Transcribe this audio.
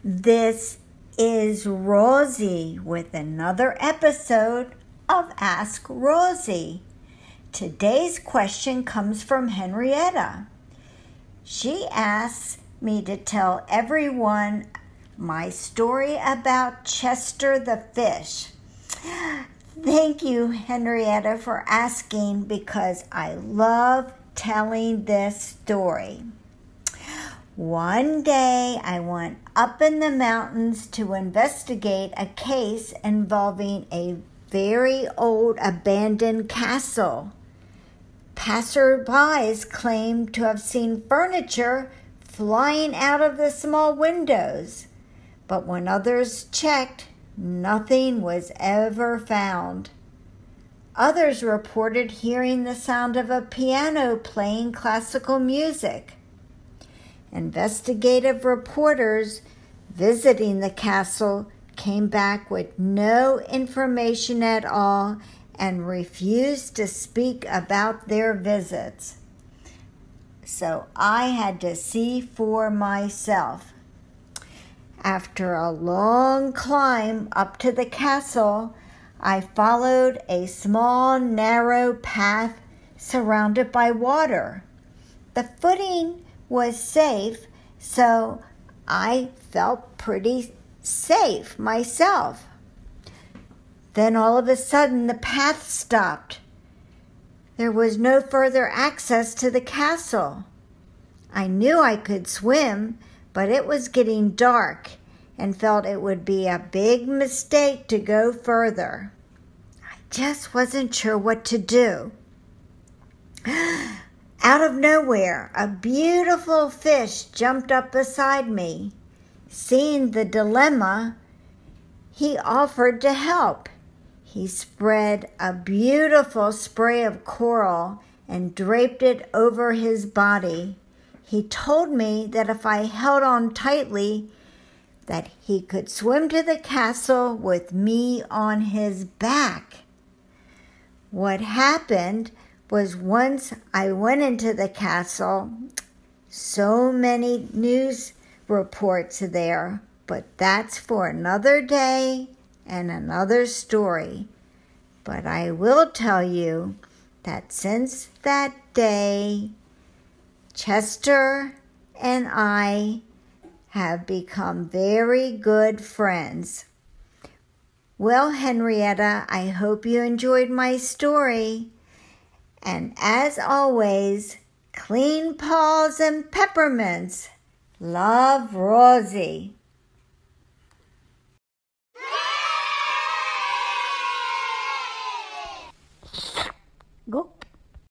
This is Rosie with another episode of Ask Rosie. Today's question comes from Henrietta. She asks me to tell everyone my story about Chester the fish. Thank you, Henrietta, for asking because I love telling this story. One day, I went up in the mountains to investigate a case involving a very old abandoned castle. Passersby claimed to have seen furniture flying out of the small windows, but when others checked, nothing was ever found. Others reported hearing the sound of a piano playing classical music. Investigative reporters visiting the castle came back with no information at all and refused to speak about their visits. So I had to see for myself. After a long climb up to the castle, I followed a small, narrow path surrounded by water. The footing was safe, so I felt pretty safe myself. Then all of a sudden the path stopped. There was no further access to the castle. I knew I could swim, but it was getting dark and felt it would be a big mistake to go further. I just wasn't sure what to do. Out of nowhere, a beautiful fish jumped up beside me. Seeing the dilemma, he offered to help. He spread a beautiful spray of coral and draped it over his body. He told me that if I held on tightly, that he could swim to the castle with me on his back. What happened was once I went into the castle, so many news reports there, but that's for another day and another story. But I will tell you that since that day, Chester and I have become very good friends. Well, Henrietta, I hope you enjoyed my story. And as always, clean paws and peppermints. Love, Rosie. Go.